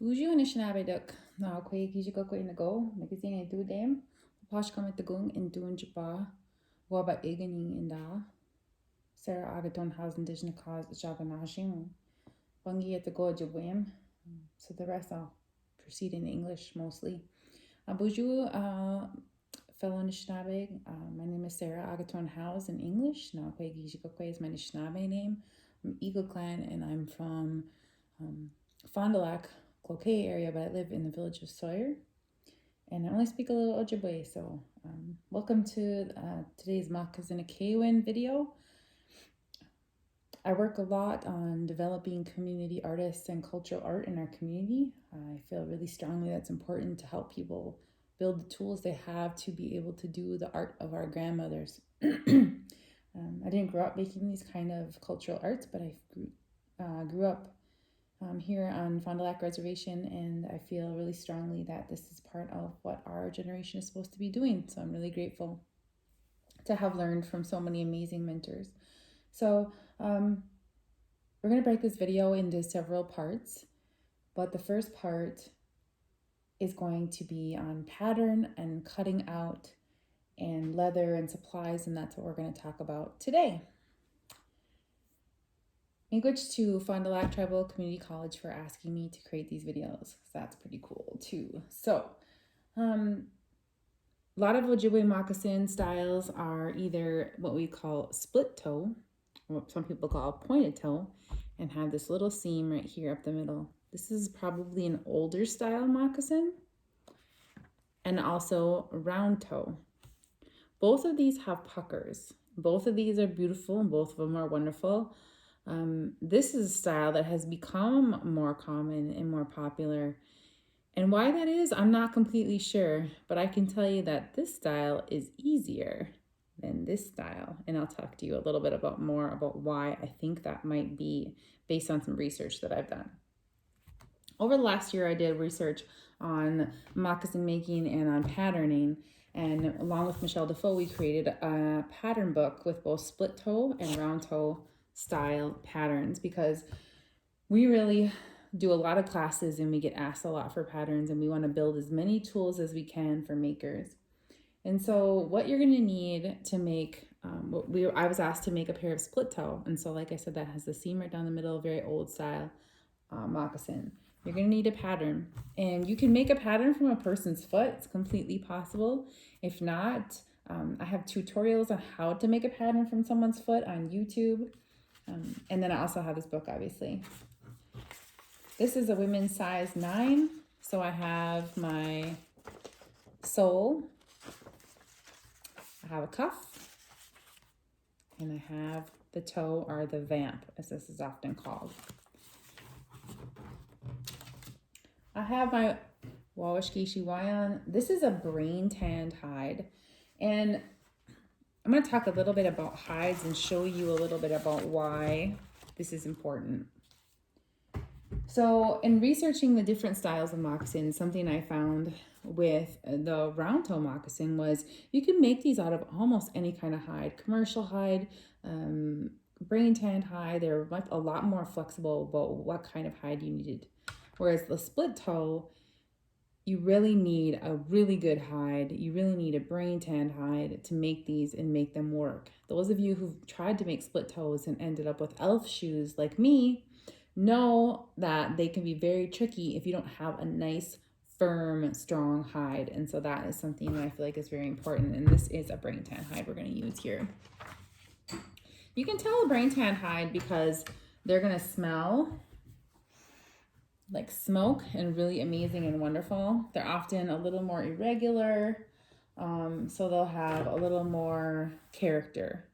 Buju Anishinaabe duk na kwe kijiko in the go, magazine do dem, posh come at the gung in doing japa, waba iganing in da, Sarah Agaton Howes indigenous cause Jaganashim, Bungi at the go Ojibwe. So the rest I'll proceed in English mostly. Buju fellow Anishinaabe, my name is Sarah Agaton Howes in English. Na kwe kijiko is my Anishinaabe name. I'm Eagle Clan and I'm from Fond du Lac, Cloquet area, but I live in the village of Sawyer, and I only speak a little Ojibwe. So welcome to today's Makininikewin video. I work a lot on developing community artists and cultural art in our community. I feel really strongly that's important to help people build the tools they have to be able to do the art of our grandmothers. I didn't grow up making these kind of cultural arts, but I grew up here on Fond du Lac Reservation, and I feel really strongly that this is part of what our generation is supposed to be doing. So I'm really grateful to have learned from so many amazing mentors. So we're going to break this video into several parts, but the first part is going to be on pattern and cutting out and leather and supplies, and that's what we're going to talk about today. Thanks to Fond du Lac Tribal Community College for asking me to create these videos. So that's pretty cool too. So a lot of Ojibwe moccasin styles are either what we call split toe, or what some people call pointed toe, and have this little seam right here up the middle. This is probably an older style moccasin, and also round toe. Both of these have puckers. Both of these are beautiful and both of them are wonderful. This is a style that has become more common and more popular. And why that is, I'm not completely sure, but I can tell you that this style is easier than this style. And I'll talk to you a little bit more about why I think that might be based on some research that I've done. Over the last year, I did research on moccasin making and on patterning. And along with Michelle Defoe, we created a pattern book with both split toe and round toe style patterns, because we really do a lot of classes and we get asked a lot for patterns, and we want to build as many tools as we can for makers. And so what you're going to need to make, I was asked to make a pair of split toe. And so like I said, that has the seam right down the middle, very old style moccasin. You're going to need a pattern, and you can make a pattern from a person's foot. It's completely possible. If not, I have tutorials on how to make a pattern from someone's foot on YouTube. And then I also have this book, obviously. This is a women's size 9. So I have my sole, I have a cuff, and I have the toe, or the vamp, as this is often called. I have my Wawashkishi Wayan. This is a brain tanned hide. And I'm going to talk a little bit about hides and show you a little bit about why this is important. So in researching the different styles of moccasins, something I found with the round toe moccasin was you can make these out of almost any kind of hide, commercial hide, brain tanned hide. They're a lot more flexible about what kind of hide you needed. Whereas the split toe, you really need a really good hide. You really need a brain tanned hide to make these and make them work. Those of you who've tried to make split toes and ended up with elf shoes like me know that they can be very tricky if you don't have a nice, firm, strong hide. And so that is something that I feel like is very important. And this is a brain tan hide we're going to use here. You can tell a brain tan hide because they're going to smell like smoke and really amazing and wonderful. They're often a little more irregular, so they'll have a little more character,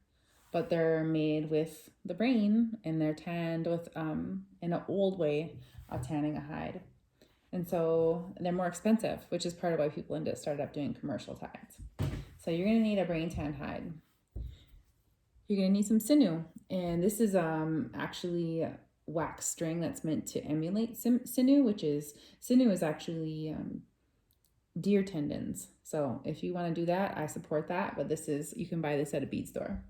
but they're made with the brain and they're tanned with in an old way of tanning a hide. And so they're more expensive, which is part of why people started up doing commercial hides. So you're going to need a brain tanned hide. You're going to need some sinew, and this is actually wax string that's meant to emulate sinew, which is actually deer tendons. So if you want to do that, I support that, but you can buy this at a bead store.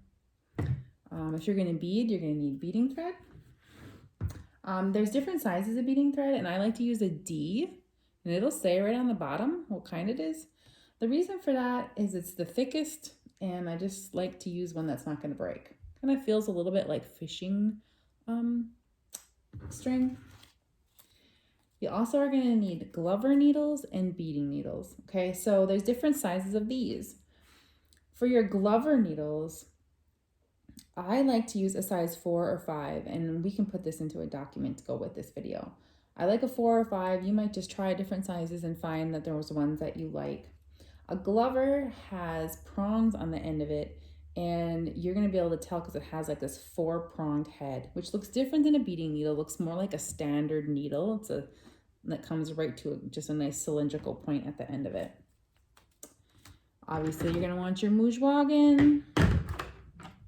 If you're going to bead, you're going to need beading thread. There's different sizes of beading thread, and I like to use a D, and it'll say right on the bottom what kind it is. The reason for that is it's the thickest, and I just like to use one that's not going to break. Kind of feels a little bit like fishing string. You also are going to need Glover needles and beading needles. Okay, so there's different sizes of these. For your Glover needles, I like to use a size 4 or 5, and we can put this into a document to go with this video. I like a 4 or 5. You might just try different sizes and find that there was ones that you like. A Glover has prongs on the end of it, and you're going to be able to tell because it has like this 4-pronged head, which looks different than a beading needle. It looks more like a standard needle. That comes right to just a nice cylindrical point at the end of it. Obviously, you're going to want your moujwagen,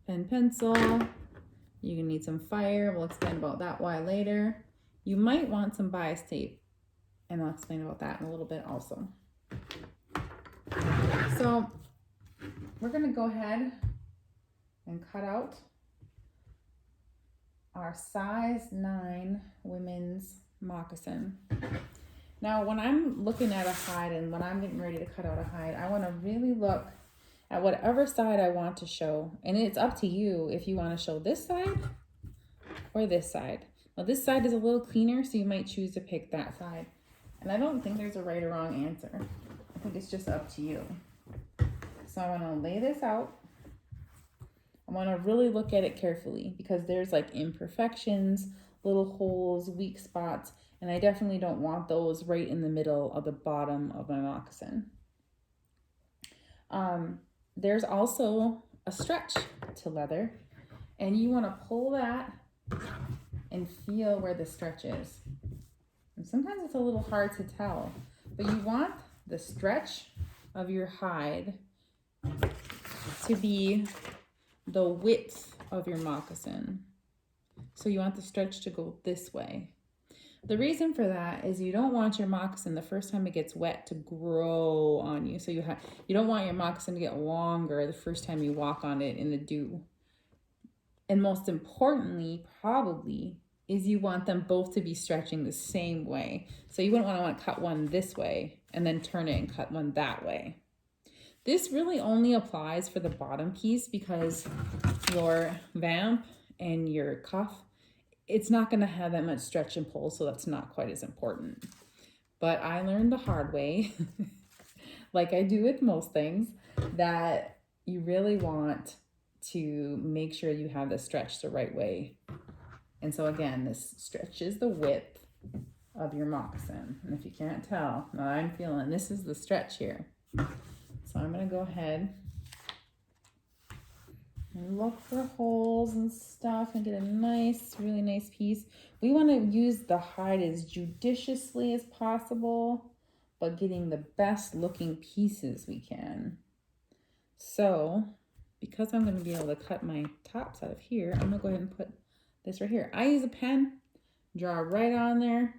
pen, pencil. You're going to need some fire. We'll explain about that why later. You might want some bias tape, and I'll explain about that in a little bit also. So we're going to go ahead and cut out our size 9 women's moccasin. Now, when I'm looking at a hide and when I'm getting ready to cut out a hide, I want to really look at whatever side I want to show. And it's up to you if you want to show this side or this side. Now, this side is a little cleaner, so you might choose to pick that side. And I don't think there's a right or wrong answer. I think it's just up to you. So I want to lay this out. I want to really look at it carefully because there's like imperfections, little holes, weak spots, and I definitely don't want those right in the middle of the bottom of my moccasin. There's also a stretch to leather, and you want to pull that and feel where the stretch is. And sometimes it's a little hard to tell, but you want the stretch of your hide to be the width of your moccasin. So you want the stretch to go this way. The reason for that is you don't want your moccasin the first time it gets wet to grow on you. So you don't want your moccasin to get longer the first time you walk on it in the dew. And most importantly, probably, is you want them both to be stretching the same way. So you wouldn't want to cut one this way and then turn it and cut one that way. This really only applies for the bottom piece because your vamp and your cuff, it's not going to have that much stretch and pull, so that's not quite as important. But I learned the hard way, like I do with most things, that you really want to make sure you have the stretch the right way. And so again, this stretch is the width of your moccasin. And if you can't tell, now I'm feeling this is the stretch here. So I'm going to go ahead and look for holes and stuff and get a nice, really nice piece. We want to use the hide as judiciously as possible, but getting the best looking pieces we can. So because I'm going to be able to cut my tops out of here, I'm going to go ahead and put this right here. I use a pen, draw right on there.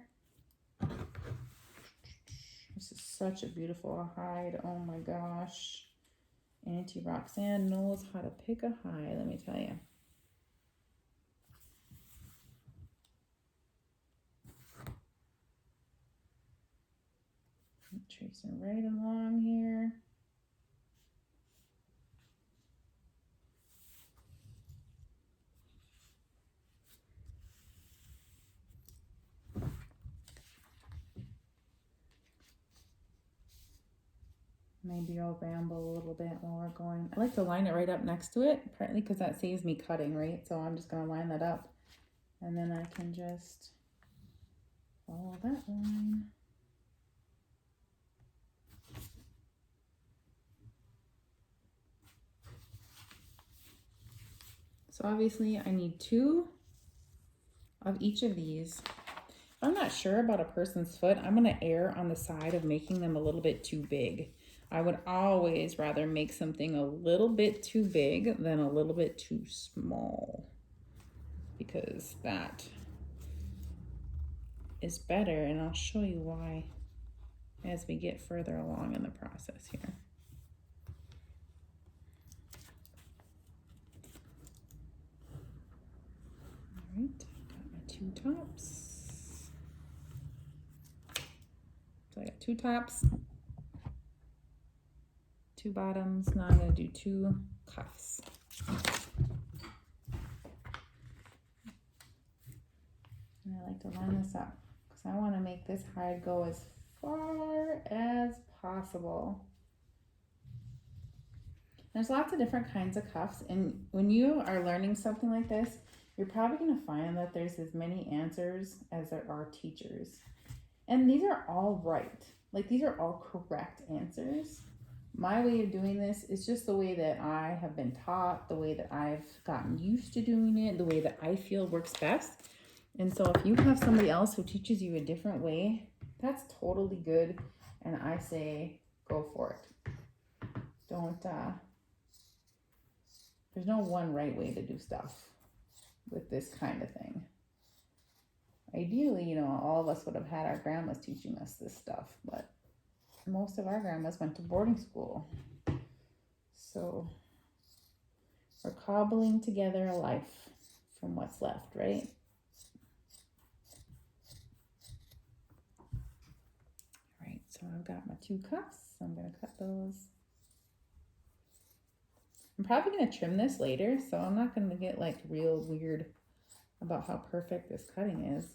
This is such a beautiful hide. Oh my gosh. Auntie Roxanne knows how to pick a hide, let me tell you. Tracing right along here. Maybe I'll ramble a little bit while we're going. I like to line it right up next to it, partly because that saves me cutting, right? So I'm just going to line that up, and then I can just follow that line. So obviously I need 2 of each of these. If I'm not sure about a person's foot, I'm going to err on the side of making them a little bit too big. I would always rather make something a little bit too big than a little bit too small, because that is better, and I'll show you why as we get further along in the process here. All right, got my 2 tops. So I got 2 tops, 2 bottoms. Now I'm going to do 2 cuffs. And I like to line this up because I want to make this hide go as far as possible. There's lots of different kinds of cuffs, and when you are learning something like this, you're probably going to find that there's as many answers as there are teachers. And these are all right. Like, these are all correct answers. My way of doing this is just the way that I have been taught, the way that I've gotten used to doing it, the way that I feel works best. And so if you have somebody else who teaches you a different way, that's totally good. And I say, go for it. Don't, there's no one right way to do stuff with this kind of thing. Ideally, you know, all of us would have had our grandmas teaching us this stuff, but most of our grandmas went to boarding school. So we're cobbling together a life from what's left, right? All right, so I've got my 2 cuffs. I'm going to cut those. I'm probably going to trim this later, so I'm not going to get like real weird about how perfect this cutting is.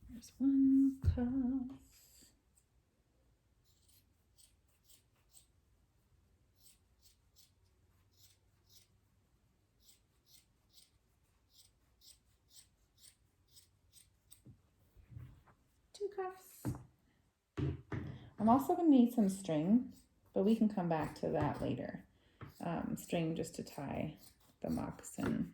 There's 1 cuff. Two cuffs. I'm also going to need some string, but we can come back to that later. String just to tie the moccasin.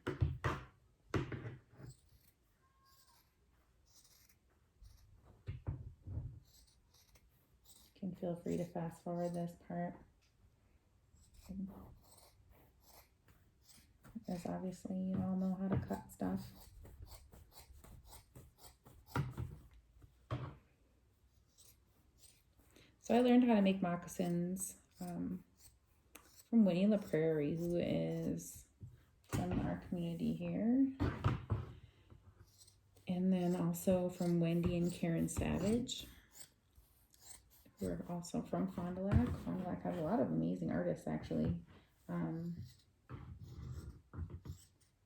You can feel free to fast forward this part, because obviously you all know how to cut stuff. So I learned how to make moccasins from Winnie La Prairie, who is from our community here. And then also from Wendy and Karen Savage, who are also from Fond du Lac. Fond du Lac has a lot of amazing artists, actually. And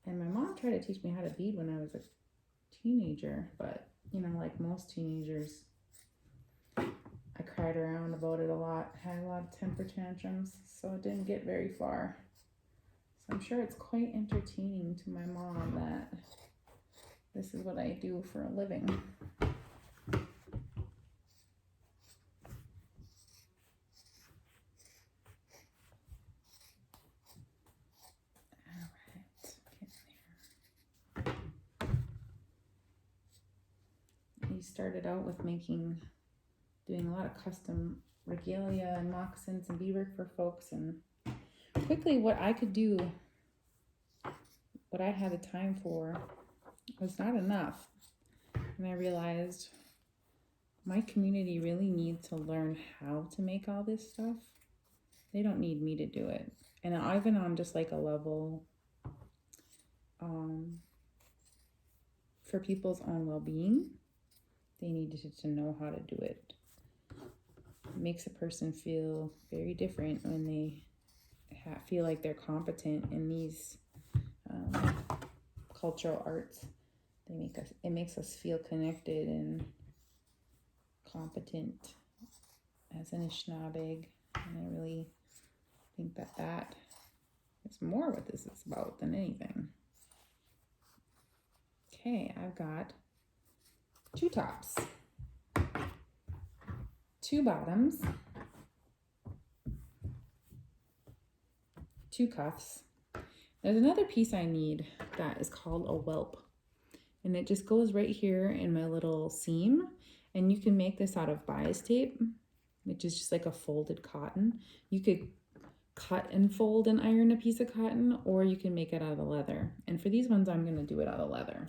my mom tried to teach me how to bead when I was a teenager, but, you know, like most teenagers, I cried around about it a lot, had a lot of temper tantrums, so it didn't get very far. So I'm sure it's quite entertaining to my mom that this is what I do for a living. We started out with doing a lot of custom regalia and moccasins and beadwork for folks, and quickly what I could do, what I had the time for, was not enough. And I realized my community really needs to learn how to make all this stuff. They don't need me to do it. And even on just like a level for people's own well-being, they needed to know how to do it. It makes a person feel very different when they feel like they're competent in these cultural arts. It makes us feel connected and competent as an Anishinaabe, and I really think that is more what this is about than anything. Okay, I've got 2 tops, 2 bottoms, 2 cuffs. There's another piece I need that is called a whelp, and it just goes right here in my little seam, and you can make this out of bias tape, which is just like a folded cotton. You could cut and fold and iron a piece of cotton, or you can make it out of leather. And for these ones, I'm going to do it out of leather.